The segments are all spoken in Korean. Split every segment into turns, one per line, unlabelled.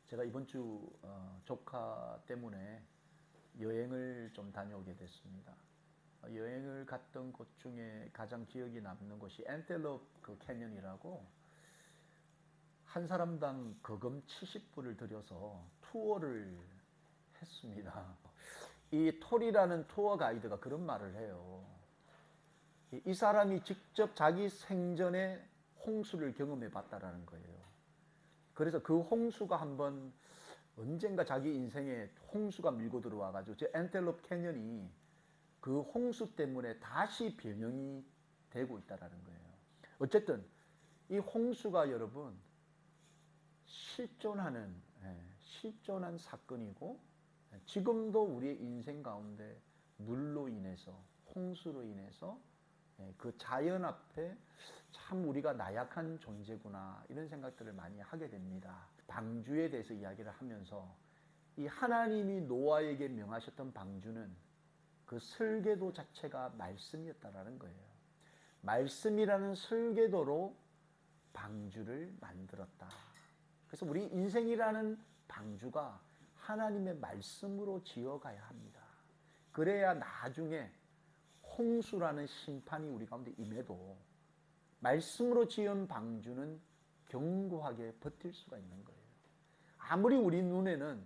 제가 이번 주 조카 때문에 여행을 좀 다녀오게 됐습니다. 여행을 갔던 곳 중에 가장 기억이 남는 곳이 엔텔로프 캐년이라고 한 사람당 거금 70불을 들여서 투어를 했습니다. 이 톨이라는 투어 가이드가 그런 말을 해요. 이 사람이 직접 자기 생전에 홍수를 경험해 봤다라는 거예요. 그래서 그 홍수가 한번 언젠가 자기 인생에 홍수가 밀고 들어와 가지고 제 엔텔로프 캐년이 그 홍수 때문에 다시 변형이 되고 있다라는 거예요. 어쨌든 이 홍수가 여러분 실존한 사건이고 지금도 우리의 인생 가운데 물로 인해서 홍수로 인해서 그 자연 앞에 참 우리가 나약한 존재구나 이런 생각들을 많이 하게 됩니다. 방주에 대해서 이야기를 하면서 이 하나님이 노아에게 명하셨던 방주는 그 설계도 자체가 말씀이었다라는 거예요. 말씀이라는 설계도로 방주를 만들었다. 그래서 우리 인생이라는 방주가 하나님의 말씀으로 지어가야 합니다. 그래야 나중에 홍수라는 심판이 우리 가운데 임해도 말씀으로 지은 방주는 견고하게 버틸 수가 있는 거예요. 아무리 우리 눈에는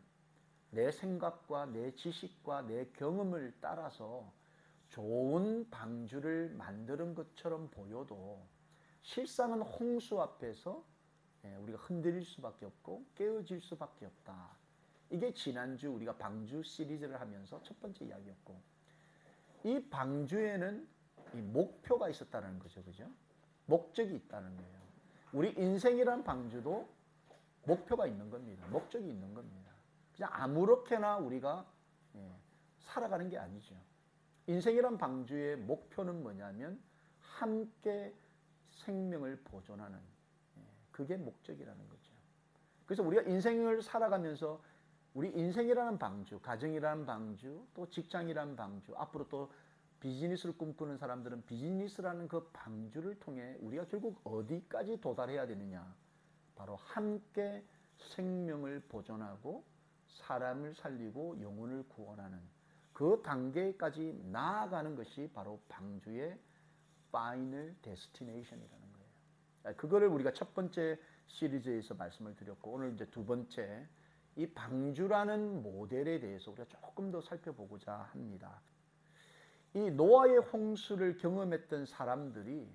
내 생각과 내 지식과 내 경험을 따라서 좋은 방주를 만드는 것처럼 보여도 실상은 홍수 앞에서 우리가 흔들릴 수밖에 없고 깨어질 수밖에 없다. 이게 지난주 우리가 방주 시리즈를 하면서 첫 번째 이야기였고, 이 방주에는 이 목표가 있었다는 거죠. 그죠? 목적이 있다는 거예요. 우리 인생이란 방주도 목표가 있는 겁니다. 목적이 있는 겁니다. 그냥 아무렇게나 우리가 살아가는 게 아니죠. 인생이란 방주의 목표는 뭐냐면 함께 생명을 보존하는, 그게 목적이라는 거죠. 그래서 우리가 인생을 살아가면서 우리 인생이라는 방주, 가정이라는 방주, 또 직장이라는 방주, 앞으로 또 비즈니스를 꿈꾸는 사람들은 비즈니스라는 그 방주를 통해 우리가 결국 어디까지 도달해야 되느냐? 바로 함께 생명을 보존하고 사람을 살리고 영혼을 구원하는 그 단계까지 나아가는 것이 바로 방주의 파이널 데스티네이션이라는 거예요. 그거를 우리가 첫 번째 시리즈에서 말씀을 드렸고, 오늘 이제 두 번째 이 방주라는 모델에 대해서 우리가 조금 더 살펴보고자 합니다. 이 노아의 홍수를 경험했던 사람들이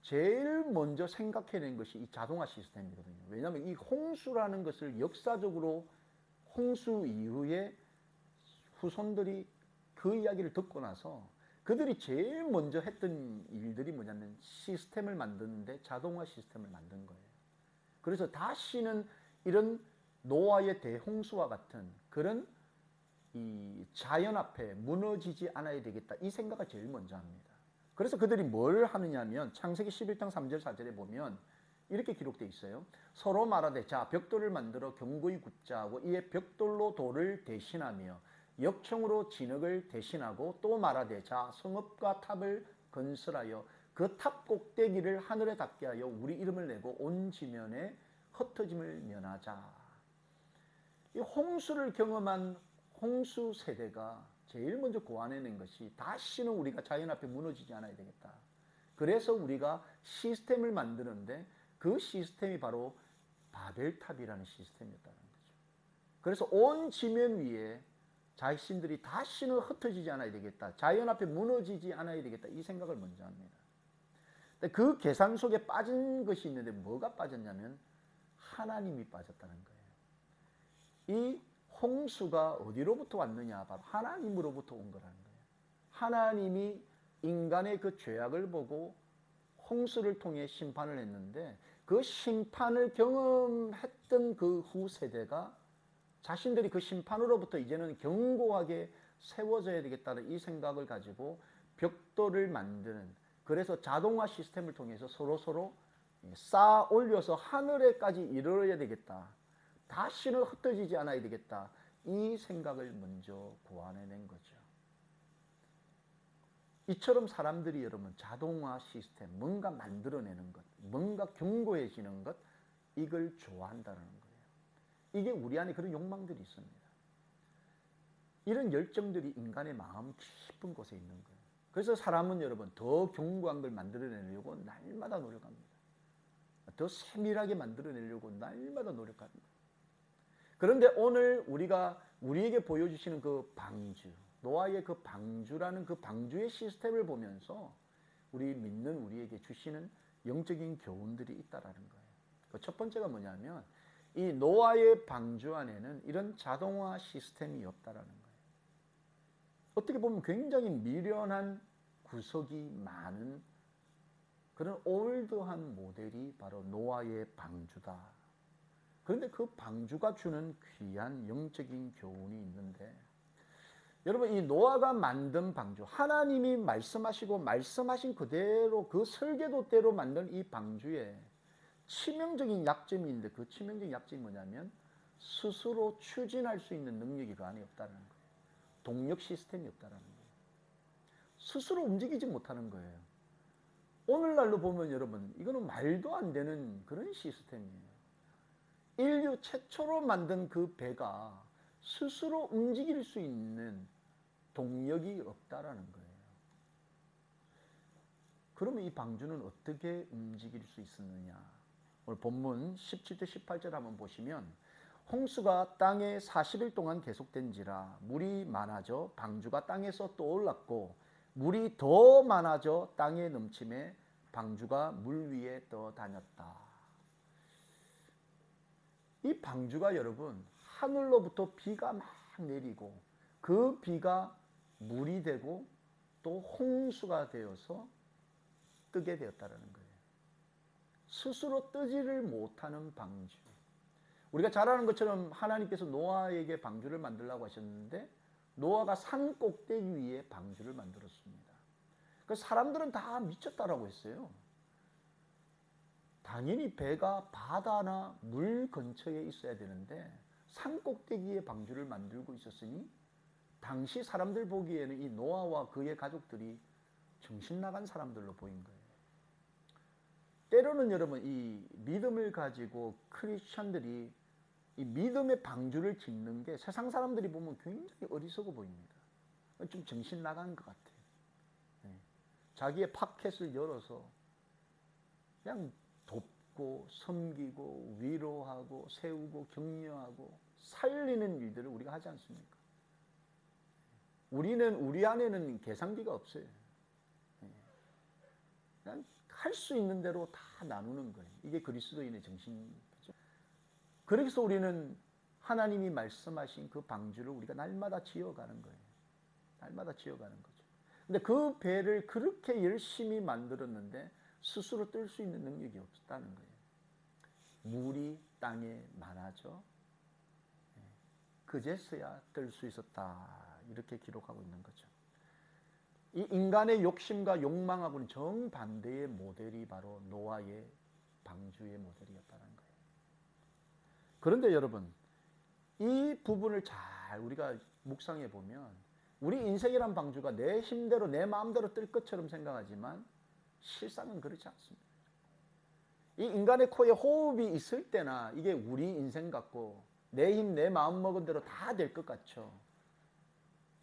제일 먼저 생각해낸 것이 이 자동화 시스템이거든요. 왜냐하면 이 홍수라는 것을 역사적으로 홍수 이후에 후손들이 그 이야기를 듣고 나서 그들이 제일 먼저 했던 일들이 뭐냐면 시스템을 만드는데 자동화 시스템을 만든 거예요. 그래서 다시는 이런 노아의 대홍수와 같은 그런 이 자연 앞에 무너지지 않아야 되겠다, 이 생각을 제일 먼저 합니다. 그래서 그들이 뭘 하느냐면 창세기 11장 3절 4절에 보면 이렇게 기록되어 있어요. 서로 말하되 자 벽돌을 만들어 견고히 굽자 하고 이에 벽돌로 돌을 대신하며 역청으로 진흙을 대신하고 또 말하되 자 성읍과 탑을 건설하여 그 탑 꼭대기를 하늘에 닿게 하여 우리 이름을 내고 온 지면에 흩어짐을 면하자. 이 홍수를 경험한 홍수 세대가 제일 먼저 고안해낸 것이 다시는 우리가 자연 앞에 무너지지 않아야 되겠다. 그래서 우리가 시스템을 만드는데 그 시스템이 바로 바벨탑이라는 시스템이었다는 거죠. 그래서 온 지면 위에 자신들이 다시는 흩어지지 않아야 되겠다, 자연 앞에 무너지지 않아야 되겠다, 이 생각을 먼저 합니다. 그 계산 속에 빠진 것이 있는데 뭐가 빠졌냐면 하나님이 빠졌다는 거예요. 이 홍수가 어디로부터 왔느냐? 바로 하나님으로부터 온 거라는 거예요. 하나님이 인간의 그 죄악을 보고 홍수를 통해 심판을 했는데 그 심판을 경험했던 그 후세대가 자신들이 그 심판으로부터 이제는 견고하게 세워져야 되겠다는 이 생각을 가지고 벽돌을 만드는, 그래서 자동화 시스템을 통해서 서로 쌓아 올려서 하늘에까지 이르러야 되겠다, 다시는 흩어지지 않아야 되겠다, 이 생각을 먼저 고안해낸 거죠. 이처럼 사람들이 여러분 자동화 시스템, 뭔가 만들어내는 것, 뭔가 견고해지는 것, 이걸 좋아한다는 거예요. 이게 우리 안에 그런 욕망들이 있습니다. 이런 열정들이 인간의 마음 깊은 곳에 있는 거예요. 그래서 사람은 여러분 더 견고한 걸 만들어내려고 날마다 노력합니다. 더 세밀하게 만들어내려고 날마다 노력합니다. 그런데 오늘 우리가 우리에게 보여주시는 그 방주, 노아의 그 방주라는 그 방주의 시스템을 보면서 우리 믿는 우리에게 주시는 영적인 교훈들이 있다라는 거예요. 그 첫 번째가 뭐냐면 이 노아의 방주 안에는 이런 자동화 시스템이 없다라는 거예요. 어떻게 보면 굉장히 미련한 구석이 많은 그런 올드한 모델이 바로 노아의 방주다. 그런데 그 방주가 주는 귀한 영적인 교훈이 있는데, 여러분 이 노아가 만든 방주, 하나님이 말씀하시고 말씀하신 그대로 그 설계도대로 만든 이 방주에 치명적인 약점이 있는데, 그 치명적인 약점이 뭐냐면 스스로 추진할 수 있는 능력이 그 안에 없다는 거예요. 동력 시스템이 없다는 거예요. 스스로 움직이지 못하는 거예요. 오늘날로 보면 여러분 이거는 말도 안 되는 그런 시스템이에요. 인류 최초로 만든 그 배가 스스로 움직일 수 있는 동력이 없다라는 거예요. 그러면 이 방주는 어떻게 움직일 수 있었느냐? 오늘 본문 17절 18절 한번 보시면, 홍수가 땅에 40일 동안 계속된지라 물이 많아져 방주가 땅에서 떠올랐고 물이 더 많아져 땅에 넘침에 방주가 물 위에 떠다녔다. 이 방주가 여러분 하늘로부터 비가 막 내리고 그 비가 물이 되고 또 홍수가 되어서 뜨게 되었다는 거예요. 스스로 뜨지를 못하는 방주. 우리가 잘 아는 것처럼 하나님께서 노아에게 방주를 만들라고 하셨는데 노아가 산 꼭대기 위에 방주를 만들었습니다. 그래서 사람들은 다 미쳤다라고 했어요. 당연히 배가 바다나 물 근처에 있어야 되는데 산 꼭대기에 방주를 만들고 있었으니 당시 사람들 보기에는 이 노아와 그의 가족들이 정신 나간 사람들로 보인 거예요. 때로는 여러분 이 믿음을 가지고 크리스천들이 이 믿음의 방주를 짓는 게 세상 사람들이 보면 굉장히 어리석어 보입니다. 좀 정신 나간 것 같아요. 네. 자기의 파켓을 열어서 그냥 돕고 섬기고 위로하고 세우고 격려하고 살리는 일들을 우리가 하지 않습니까? 우리 안에는 계산기가 없어요. 그냥 할 수 있는 대로 다 나누는 거예요. 이게 그리스도인의 정신이죠. 그래서 우리는 하나님이 말씀하신 그 방주를 우리가 날마다 지어가는 거예요. 날마다 지어가는 거죠. 근데 그 배를 그렇게 열심히 만들었는데 스스로 뜰 수 있는 능력이 없다는 거예요. 물이 땅에 많아져 그제서야 뜰 수 있었다. 이렇게 기록하고 있는 거죠. 이 인간의 욕심과 욕망하고는 정반대의 모델이 바로 노아의 방주의 모델이었다는 거예요. 그런데 여러분, 이 부분을 잘 우리가 묵상해 보면 우리 인생이란 방주가 내 힘대로 내 마음대로 뜰 것처럼 생각하지만 실상은 그렇지 않습니다. 이 인간의 코에 호흡이 있을 때나 이게 우리 인생 같고 내 힘, 내 마음 먹은 대로 다 될 것 같죠.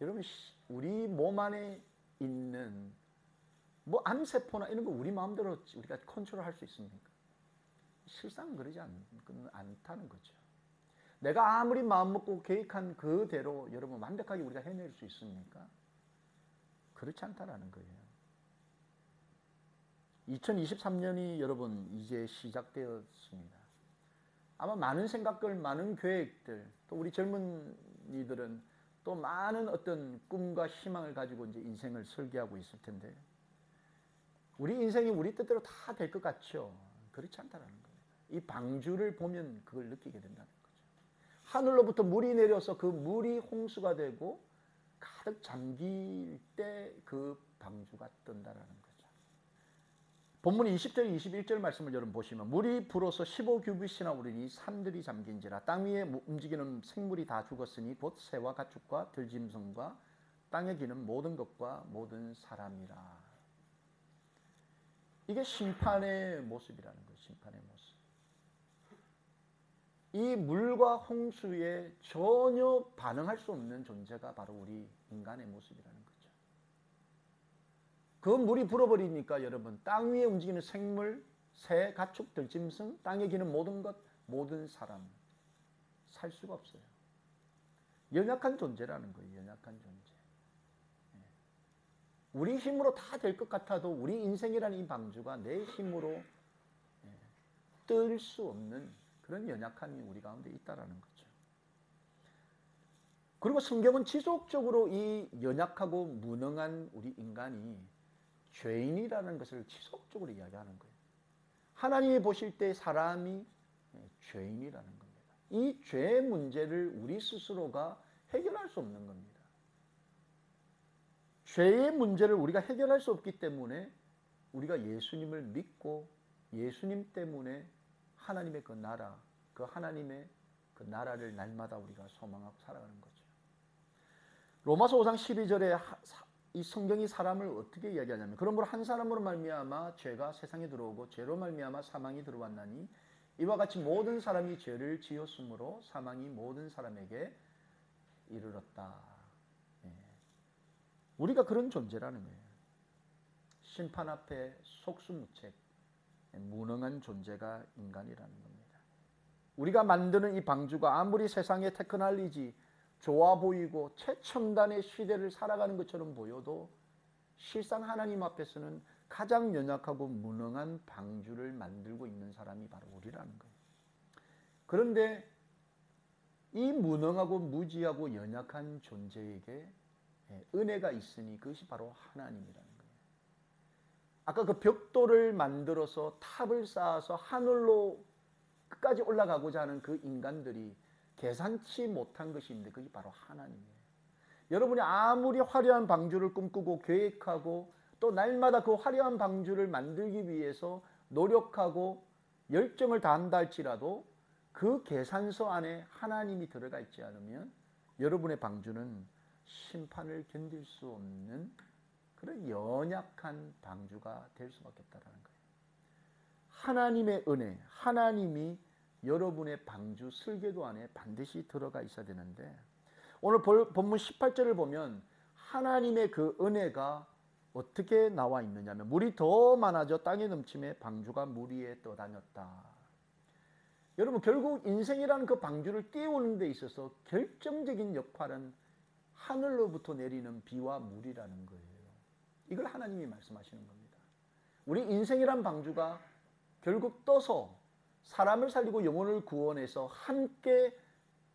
여러분, 우리 몸 안에 있는 뭐 암세포나 이런 거 우리 마음대로 우리가 컨트롤할 수 있습니까? 실상은 그러지 않다는 거죠. 내가 아무리 마음 먹고 계획한 그대로 여러분 완벽하게 우리가 해낼 수 있습니까? 그렇지 않다라는 거예요. 2023년이 여러분 이제 시작되었습니다. 아마 많은 생각들, 많은 계획들, 또 우리 젊은이들은 또 많은 어떤 꿈과 희망을 가지고 이제 인생을 설계하고 있을 텐데, 우리 인생이 우리 뜻대로 다 될 것 같죠? 그렇지 않다는 거예요. 이 방주를 보면 그걸 느끼게 된다는 거죠. 하늘로부터 물이 내려서 그 물이 홍수가 되고 가득 잠길 때 그 방주가 뜬다라는 거죠. 본문 20절, 21절 말씀을 여러분 보시면, 물이 불어서 15규빗이나 오르니 산들이 잠긴지라 땅 위에 움직이는 생물이 다 죽었으니 곧 새와 가축과 들짐승과 땅에 기는 모든 것과 모든 사람이라. 이게 심판의 모습이라는 거예요. 심판의 모습. 이 물과 홍수에 전혀 반응할 수 없는 존재가 바로 우리 인간의 모습이라는 거죠. 그 물이 불어버리니까 여러분, 땅 위에 움직이는 생물, 새, 가축, 들짐승, 땅에 기는 모든 것, 모든 사람 살 수가 없어요. 연약한 존재라는 거예요. 연약한 존재. 우리 힘으로 다 될 것 같아도 우리 인생이라는 이 방주가 내 힘으로 뜰 수 없는 그런 연약함이 우리 가운데 있다라는 거죠. 그리고 성경은 지속적으로 이 연약하고 무능한 우리 인간이 죄인이라는 것을 지속적으로 이야기하는 거예요. 하나님이 보실 때 사람이 죄인이라는 겁니다. 이 죄의 문제를 우리 스스로가 해결할 수 없는 겁니다. 죄의 문제를 우리가 해결할 수 없기 때문에 우리가 예수님을 믿고 예수님 때문에 하나님의 그 나라, 그 하나님의 그 나라를 날마다 우리가 소망하고 살아가는 거죠. 로마서 5장 12절에 이 성경이 사람을 어떻게 이야기하냐면, 그러므로 한 사람으로 말미암아 죄가 세상에 들어오고 죄로 말미암아 사망이 들어왔나니 이와 같이 모든 사람이 죄를 지었으므로 사망이 모든 사람에게 이르렀다. 우리가 그런 존재라는 거예요. 심판 앞에 속수무책, 무능한 존재가 인간이라는 겁니다. 우리가 만드는 이 방주가 아무리 세상의 테크놀로지 좋아 보이고 최첨단의 시대를 살아가는 것처럼 보여도 실상 하나님 앞에서는 가장 연약하고 무능한 방주를 만들고 있는 사람이 바로 우리라는 거예요. 그런데 이 무능하고 무지하고 연약한 존재에게 은혜가 있으니 그것이 바로 하나님이라는 거예요. 아까 그 벽돌을 만들어서 탑을 쌓아서 하늘로 끝까지 올라가고자 하는 그 인간들이 계산치 못한 것이 있는데 그게 바로 하나님이에요. 여러분이 아무리 화려한 방주를 꿈꾸고 계획하고 또 날마다 그 화려한 방주를 만들기 위해서 노력하고 열정을 다한다 할지라도 그 계산서 안에 하나님이 들어가 있지 않으면 여러분의 방주는 심판을 견딜 수 없는 그런 연약한 방주가 될 수밖에 없다는 거예요. 하나님의 은혜, 하나님이 여러분의 방주 설계도 안에 반드시 들어가 있어야 되는데, 오늘 본문 18절을 보면 하나님의 그 은혜가 어떻게 나와 있느냐면, 물이 더 많아져 땅에 넘침에 방주가 물 위에 떠다녔다. 여러분, 결국 인생이라는 그 방주를 띄우는 데 있어서 결정적인 역할은 하늘로부터 내리는 비와 물이라는 거예요. 이걸 하나님이 말씀하시는 겁니다. 우리 인생이란 방주가 결국 떠서 사람을 살리고 영혼을 구원해서 함께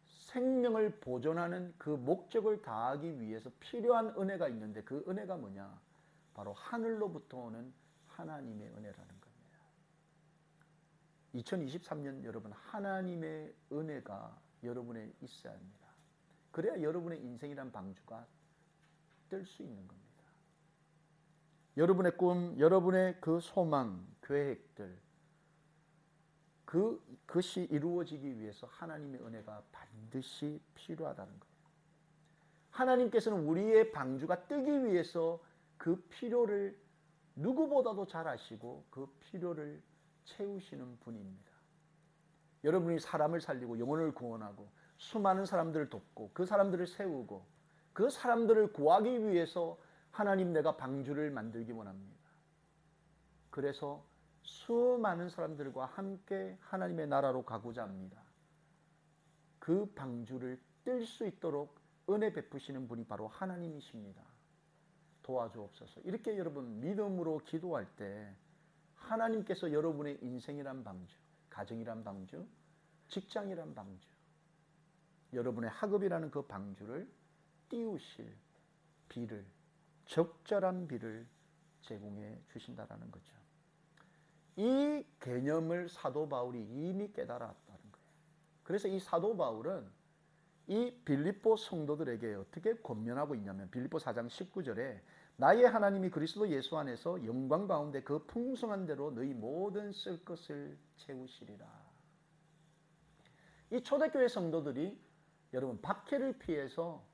생명을 보존하는 그 목적을 다하기 위해서 필요한 은혜가 있는데, 그 은혜가 뭐냐? 바로 하늘로부터 오는 하나님의 은혜라는 겁니다. 2023년 여러분, 하나님의 은혜가 여러분에 있어야 합니다. 그래야 여러분의 인생이란 방주가 뜰 수 있는 겁니다. 여러분의 꿈, 여러분의 그 소망, 계획들, 그것이 이루어지기 위해서 하나님의 은혜가 반드시 필요하다는 거예요. 하나님께서는 우리의 방주가 뜨기 위해서 그 필요를 누구보다도 잘 아시고 그 필요를 채우시는 분입니다. 여러분이 사람을 살리고 영혼을 구원하고 수많은 사람들을 돕고 그 사람들을 세우고 그 사람들을 구하기 위해서 하나님, 내가 방주를 만들기 원합니다. 그래서 수많은 사람들과 함께 하나님의 나라로 가고자 합니다. 그 방주를 뜰 수 있도록 은혜 베푸시는 분이 바로 하나님이십니다. 도와주옵소서. 이렇게 여러분 믿음으로 기도할 때 하나님께서 여러분의 인생이란 방주, 가정이란 방주, 직장이란 방주, 여러분의 학업이라는 그 방주를 띄우실 비를, 적절한 비를 제공해 주신다라는 거죠. 이 개념을 사도 바울이 이미 깨달았다는 거예요. 그래서 이 사도 바울은 이 빌립보 성도들에게 어떻게 권면하고 있냐면, 빌립보 4장 19절에 나의 하나님이 그리스도 예수 안에서 영광 가운데 그 풍성한 대로 너희 모든 쓸 것을 채우시리라. 이 초대교회 성도들이 여러분 박해를 피해서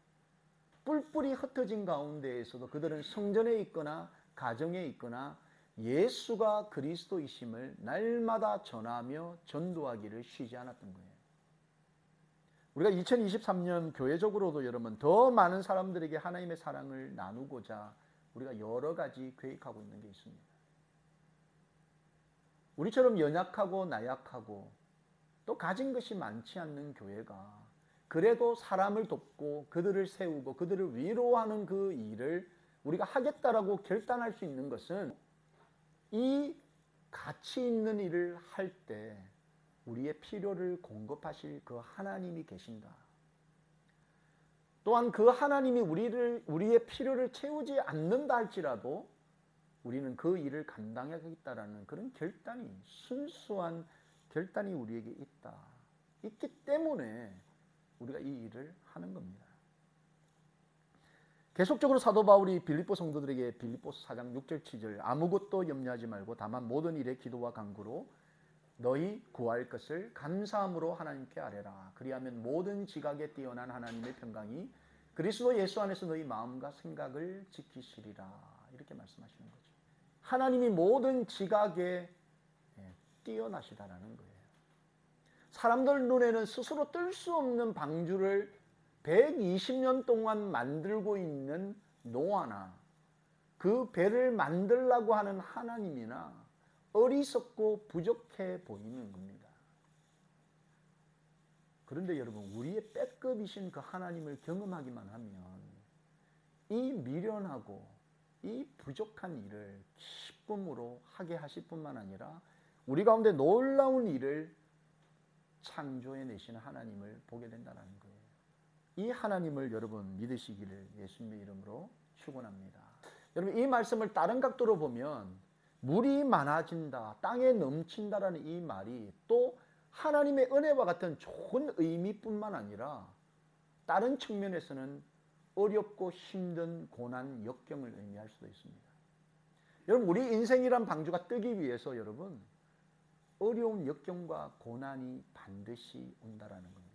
뿔뿔이 흩어진 가운데에서도 그들은 성전에 있거나 가정에 있거나 예수가 그리스도이심을 날마다 전하며 전도하기를 쉬지 않았던 거예요. 우리가 2023년 교회적으로도 여러분 더 많은 사람들에게 하나님의 사랑을 나누고자 우리가 여러 가지 계획하고 있는 게 있습니다. 우리처럼 연약하고 나약하고 또 가진 것이 많지 않는 교회가 그래도 사람을 돕고 그들을 세우고 그들을 위로하는 그 일을 우리가 하겠다라고 결단할 수 있는 것은 이 가치 있는 일을 할 때 우리의 필요를 공급하실 그 하나님이 계신다. 또한 그 하나님이 우리의 필요를 채우지 않는다 할지라도 우리는 그 일을 감당하겠다라는 그런 결단이, 순수한 결단이 우리에게 있기 때문에 우리가 이 일을 하는 겁니다. 계속적으로 사도 바울이 빌립보 성도들에게 빌립보서 4장 6절 7절 아무것도 염려하지 말고 다만 모든 일에 기도와 간구로 너희 구할 것을 감사함으로 하나님께 아뢰라. 그리하면 모든 지각에 뛰어난 하나님의 평강이 그리스도 예수 안에서 너희 마음과 생각을 지키시리라. 이렇게 말씀하시는 거죠. 하나님이 모든 지각에 뛰어나시다라는 거예요. 사람들 눈에는 스스로 뜰 수 없는 방주를 120년 동안 만들고 있는 노아나 그 배를 만들라고 하는 하나님이나 어리석고 부족해 보이는 겁니다. 그런데 여러분, 우리의 백급이신 그 하나님을 경험하기만 하면 이 미련하고 이 부족한 일을 기쁨으로 하게 하실 뿐만 아니라 우리 가운데 놀라운 일을 창조해 내시는 하나님을 보게 된다는 거예요. 이 하나님을 여러분 믿으시기를 예수님의 이름으로 축원합니다. 여러분, 이 말씀을 다른 각도로 보면 물이 많아진다, 땅에 넘친다라는 이 말이 또 하나님의 은혜와 같은 좋은 의미뿐만 아니라 다른 측면에서는 어렵고 힘든 고난, 역경을 의미할 수도 있습니다. 여러분, 우리 인생이란 방주가 뜨기 위해서 여러분 어려운 역경과 고난이 반드시 온다라는 겁니다.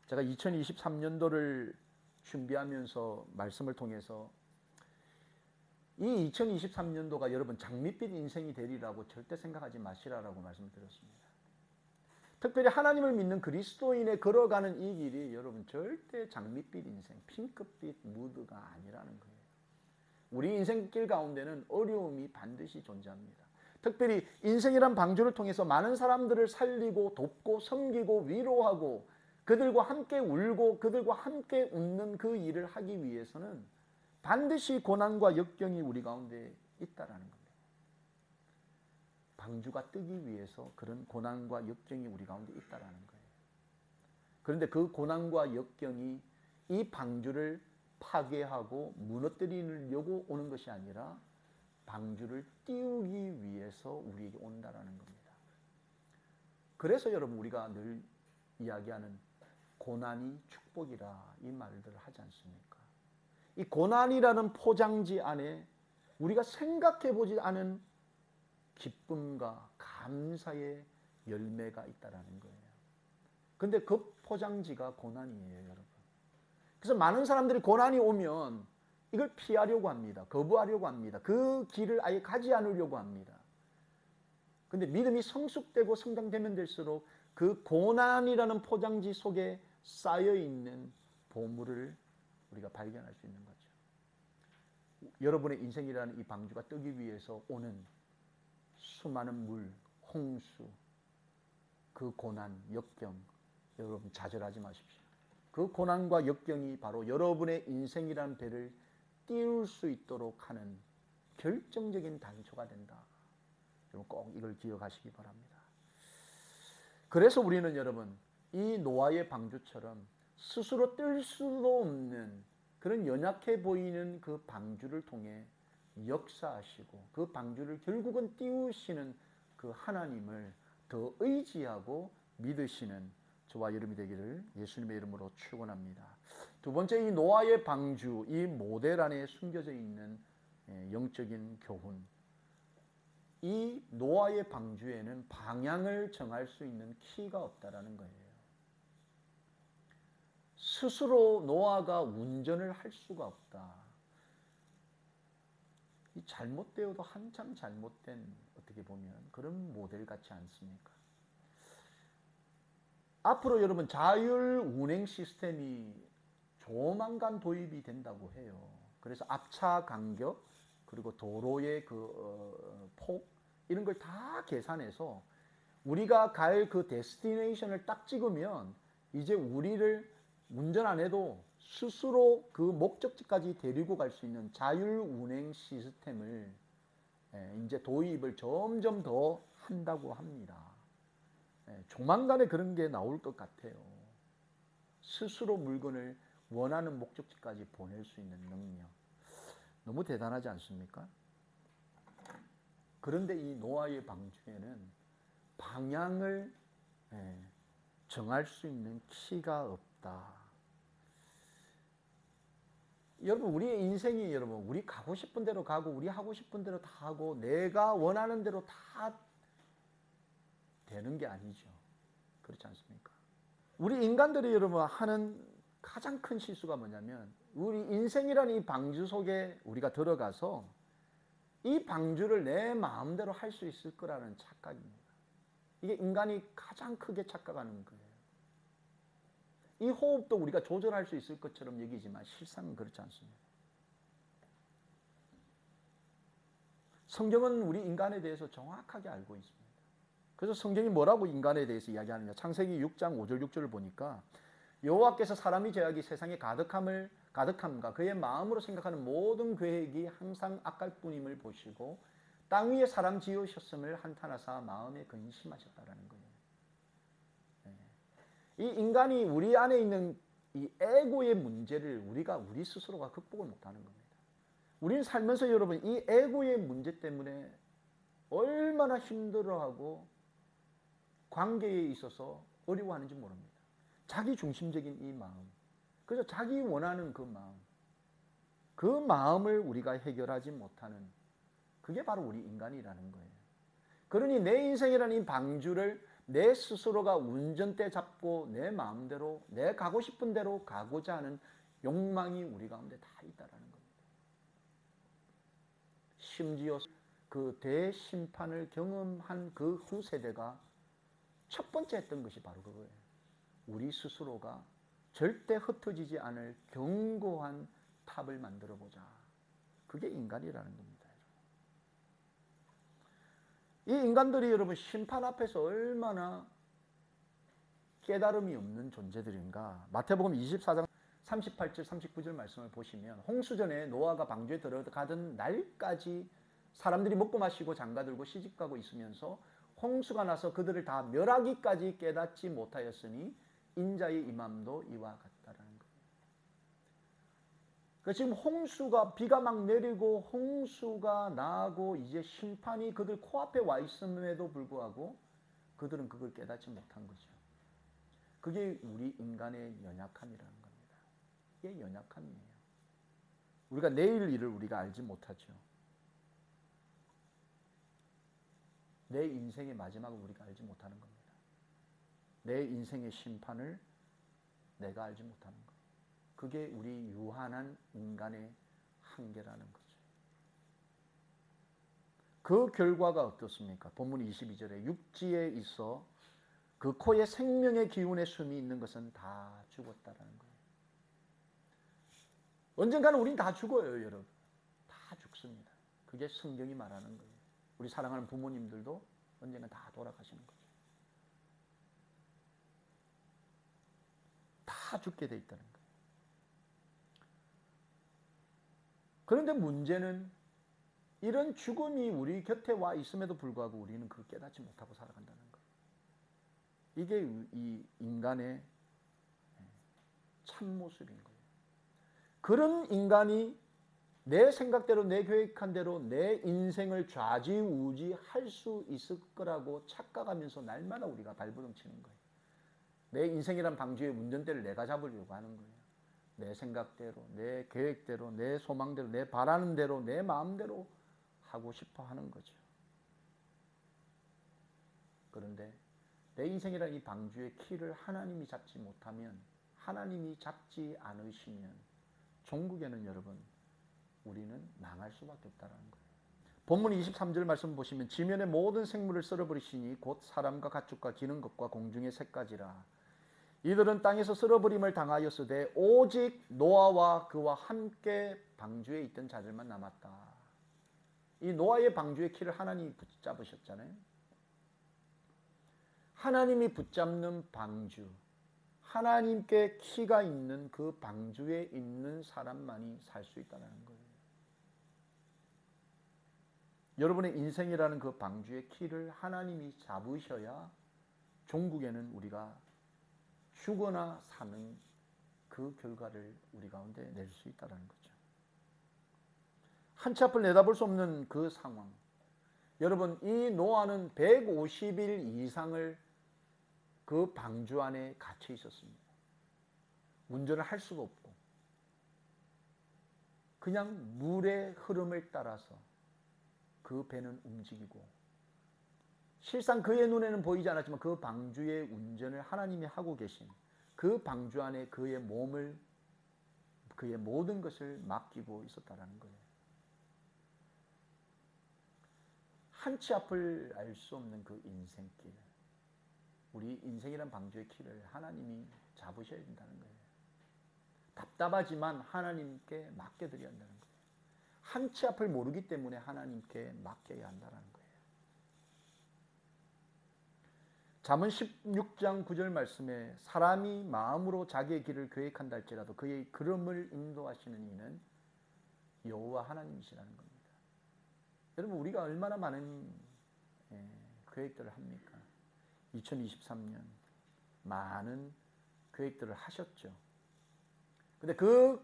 제가 2023년도를 준비하면서 말씀을 통해서 이 2023년도가 여러분 장밋빛 인생이 되리라고 절대 생각하지 마시라라고 말씀드렸습니다. 특별히 하나님을 믿는 그리스도인의 걸어가는 이 길이 여러분 절대 장밋빛 인생, 핑크빛 무드가 아니라는 거예요. 우리 인생길 가운데는 어려움이 반드시 존재합니다. 특별히 인생이란 방주를 통해서 많은 사람들을 살리고 돕고 섬기고 위로하고 그들과 함께 울고 그들과 함께 웃는 그 일을 하기 위해서는 반드시 고난과 역경이 우리 가운데 있다라는 겁니다. 방주가 뜨기 위해서 그런 고난과 역경이 우리 가운데 있다라는 거예요. 그런데 그 고난과 역경이 이 방주를 파괴하고 무너뜨리려고 오는 것이 아니라 방주를 띄우기 위해서 우리에게 온다라는 겁니다. 그래서 여러분 우리가 늘 이야기하는 고난이 축복이라 이 말들을 하지 않습니까? 이 고난이라는 포장지 안에 우리가 생각해보지 않은 기쁨과 감사의 열매가 있다라는 거예요. 근데 그 포장지가 고난이에요, 여러분. 그래서 많은 사람들이 고난이 오면 이걸 피하려고 합니다. 거부하려고 합니다. 그 길을 아예 가지 않으려고 합니다. 근데 믿음이 성숙되고 성장되면 될수록 그 고난이라는 포장지 속에 쌓여있는 보물을 우리가 발견할 수 있는 거죠. 여러분의 인생이라는 이 방주가 뜨기 위해서 오는 수많은 물, 홍수, 그 고난, 역경, 여러분 좌절하지 마십시오. 그 고난과 역경이 바로 여러분의 인생이라는 배를 띄울 수 있도록 하는 결정적인 단초가 된다. 여러분 꼭 이걸 기억하시기 바랍니다. 그래서 우리는 여러분 이 노아의 방주처럼 스스로 뜰 수도 없는 그런 연약해 보이는 그 방주를 통해 역사하시고 그 방주를 결국은 띄우시는 그 하나님을 더 의지하고 믿으시는 저와 여러분이 되기를 예수님의 이름으로 축원합니다. 두 번째, 이 노아의 방주, 이 모델 안에 숨겨져 있는 영적인 교훈. 이 노아의 방주에는 방향을 정할 수 있는 키가 없다라는 거예요. 스스로 노아가 운전을 할 수가 없다. 이 잘못되어도 한참 잘못된 어떻게 보면 그런 모델 같지 않습니까? 앞으로 여러분 자율 운행 시스템이 조만간 도입이 된다고 해요. 그래서 앞차 간격 그리고 도로의 폭 이런 걸 다 계산해서 우리가 갈 그 데스티네이션을 딱 찍으면 이제 우리를 운전 안 해도 스스로 그 목적지까지 데리고 갈 수 있는 자율 운행 시스템을 이제 도입을 점점 더 한다고 합니다. 조만간에 그런 게 나올 것 같아요. 스스로 물건을 원하는 목적지까지 보낼 수 있는 능력. 너무 대단하지 않습니까? 그런데 이 노아의 방주에는 방향을 정할 수 있는 키가 없다. 여러분 우리의 인생이 여러분 우리 가고 싶은 대로 가고 우리 하고 싶은 대로 다 하고 내가 원하는 대로 다 되는 게 아니죠. 그렇지 않습니까? 우리 인간들이 여러분 하는 가장 큰 실수가 뭐냐면 우리 인생이라는 이 방주 속에 우리가 들어가서 이 방주를 내 마음대로 할 수 있을 거라는 착각입니다. 이게 인간이 가장 크게 착각하는 거예요. 이 호흡도 우리가 조절할 수 있을 것처럼 여기지만 실상은 그렇지 않습니다. 성경은 우리 인간에 대해서 정확하게 알고 있습니다. 그래서 성경이 뭐라고 인간에 대해서 이야기하느냐. 창세기 6장 5절 6절을 보니까 여호와께서 사람이 죄악이 세상에 가득함과 그의 마음으로 생각하는 모든 계획이 항상 악할 뿐임을 보시고 땅 위에 사람 지으셨음을 한탄하사 마음에 근심하셨다라는 거예요. 이 인간이 우리 안에 있는 이 에고의 문제를 우리 스스로가 극복을 못하는 겁니다. 우리는 살면서 여러분 이 에고의 문제 때문에 얼마나 힘들어하고 관계에 있어서 어려워하는지 모릅니다. 자기 중심적인 이 마음, 그래서 자기 원하는 그 마음을 우리가 해결하지 못하는 그게 바로 우리 인간이라는 거예요. 그러니 내 인생이라는 이 방주를 내 스스로가 운전대 잡고 내 마음대로 내 가고 싶은 대로 가고자 하는 욕망이 우리 가운데 다 있다라는 겁니다. 심지어 그 대심판을 경험한 그 후세대가 첫 번째 했던 것이 바로 그거예요. 우리 스스로가 절대 흩어지지 않을 견고한 탑을 만들어 보자. 그게 인간이라는 겁니다. 이 인간들이 여러분 심판 앞에서 얼마나 깨달음이 없는 존재들인가. 마태복음 24장 38절 39절 말씀을 보시면 홍수전에 노아가 방주에 들어가던 날까지 사람들이 먹고 마시고 장가들고 시집가고 있으면서 홍수가 나서 그들을 다 멸하기까지 깨닫지 못하였으니 인자의 임함도 이와 같다라는 거예요. 그러니까 지금 홍수가 비가 막 내리고 홍수가 나고 이제 심판이 그들 코앞에 와 있음에도 불구하고 그들은 그걸 깨닫지 못한 거죠. 그게 우리 인간의 연약함이라는 겁니다. 이게 연약함이에요. 우리가 내일 일을 우리가 알지 못하죠. 내 인생의 마지막을 우리가 알지 못하는 겁니다. 내 인생의 심판을 내가 알지 못하는 것. 그게 우리 유한한 인간의 한계라는 거죠. 그 결과가 어떻습니까? 본문 22절에 육지에 있어 그 코에 생명의 기운의 숨이 있는 것은 다 죽었다라는 거예요. 언젠가는 우린 다 죽어요, 여러분. 다 죽습니다. 그게 성경이 말하는 거예요. 우리 사랑하는 부모님들도 언젠가 다 돌아가시는 거죠. 다 죽게 돼 있다는 거예요. 그런데 문제는 이런 죽음이 우리 곁에 와 있음에도 불구하고 우리는 그걸 깨닫지 못하고 살아간다는 거예요. 이게 이 인간의 참모습인 거예요. 그런 인간이 내 생각대로 내 계획한 대로 내 인생을 좌지우지할 수 있을 거라고 착각하면서 날마다 우리가 발버둥 치는 거예요. 내 인생이란 방주의 운전대를 내가 잡으려고 하는 거예요. 내 생각대로, 내 계획대로, 내 소망대로, 내 바라는 대로, 내 마음대로 하고 싶어 하는 거죠. 그런데 내 인생이란 이 방주의 키를 하나님이 잡지 못하면, 하나님이 잡지 않으시면 종국에는 여러분 우리는 망할 수밖에 없다는 거예요. 본문 23절 말씀 보시면 지면의 모든 생물을 썰어버리시니 곧 사람과 가축과 기는 것과 공중의 새까지라. 이들은 땅에서 쓸어버림을 당하였으되 오직 노아와 그와 함께 방주에 있던 자들만 남았다. 이 노아의 방주의 키를 하나님이 붙잡으셨잖아요. 하나님이 붙잡는 방주, 하나님께 키가 있는 그 방주에 있는 사람만이 살 수 있다는 거예요. 여러분의 인생이라는 그 방주의 키를 하나님이 잡으셔야 종국에는 우리가 죽거나 사는 그 결과를 우리 가운데 낼 수 있다는 거죠. 한치 앞을 내다볼 수 없는 그 상황. 여러분, 이 노아는 150일 이상을 그 방주 안에 갇혀 있었습니다. 운전을 할 수도 없고 그냥 물의 흐름을 따라서 그 배는 움직이고, 실상 그의 눈에는 보이지 않았지만 그 방주의 운전을 하나님이 하고 계신 그 방주 안에 그의 몸을, 그의 모든 것을 맡기고 있었다는 거예요. 한치 앞을 알 수 없는 그 인생길, 우리 인생이란 방주의 키를 하나님이 잡으셔야 된다는 거예요. 답답하지만 하나님께 맡겨드려야 한다는 거예요. 한치 앞을 모르기 때문에 하나님께 맡겨야 한다는 거예요. 잠언 16장 9절 말씀에 사람이 마음으로 자기의 길을 계획한다 할지라도 그의 걸음을 인도하시는 이는 여호와 하나님이시라는 겁니다. 여러분, 우리가 얼마나 많은 계획들을 합니까? 2023년 많은 계획들을 하셨죠. 근데 그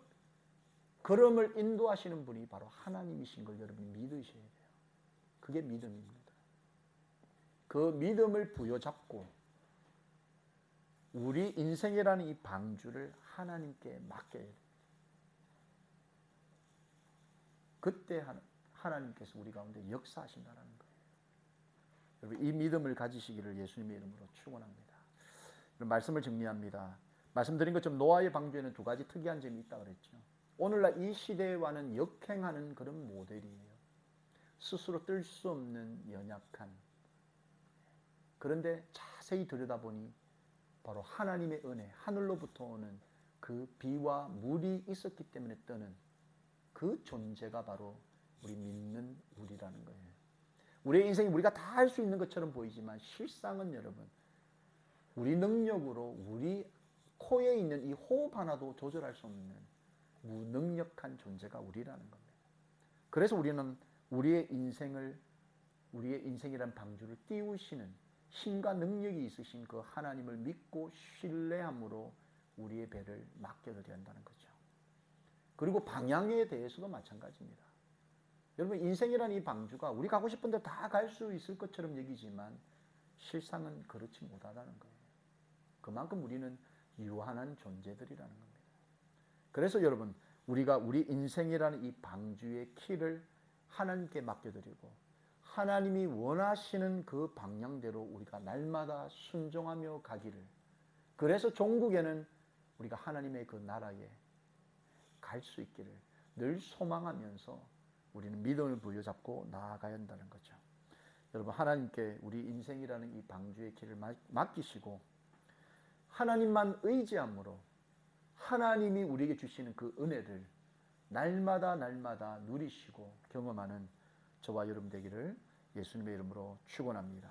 걸음을 인도하시는 분이 바로 하나님이신 걸 여러분이 믿으셔야 돼요. 그게 믿음입니다. 그 믿음을 부여잡고 우리 인생이라는 이 방주를 하나님께 맡겨야 돼요. 그때 하나님께서 우리 가운데 역사하신다는 거예요. 여러분, 이 믿음을 가지시기를 예수님의 이름으로 축원합니다. 말씀을 정리합니다. 말씀드린 것처럼 노아의 방주에는 두 가지 특이한 점이 있다고 그랬죠. 오늘날 이 시대와는 역행하는 그런 모델이에요. 스스로 뜰 수 없는 연약한, 그런데 자세히 들여다보니 바로 하나님의 은혜, 하늘로부터 오는 그 비와 물이 있었기 때문에 뜨는 그 존재가 바로 우리 믿는 우리라는 거예요. 우리의 인생이 우리가 다 할 수 있는 것처럼 보이지만 실상은 여러분, 우리 능력으로 우리 코에 있는 이 호흡 하나도 조절할 수 없는 무능력한 존재가 우리라는 겁니다. 그래서 우리는 우리의 인생이란 방주를 띄우시는 힘과 능력이 있으신 그 하나님을 믿고 신뢰함으로 우리의 배를 맡겨드려야 한다는 거죠. 그리고 방향에 대해서도 마찬가지입니다. 여러분, 인생이라는 이 방주가 우리 가고 싶은 데 다 갈 수 있을 것처럼 여기지만 실상은 그렇지 못하다는 거예요. 그만큼 우리는 유한한 존재들이라는 겁니다. 그래서 여러분, 우리가 우리 인생이라는 이 방주의 키를 하나님께 맡겨드리고 하나님이 원하시는 그 방향대로 우리가 날마다 순종하며 가기를, 그래서 종국에는 우리가 하나님의 그 나라에 갈 수 있기를 늘 소망하면서 우리는 믿음을 부여잡고 나아가야 한다는 거죠. 여러분, 하나님께 우리 인생이라는 이 방주의 길을 맡기시고 하나님만 의지함으로 하나님이 우리에게 주시는 그 은혜를 날마다 누리시고 경험하는 저와 여러분 되기를 예수님의 이름으로 축원합니다.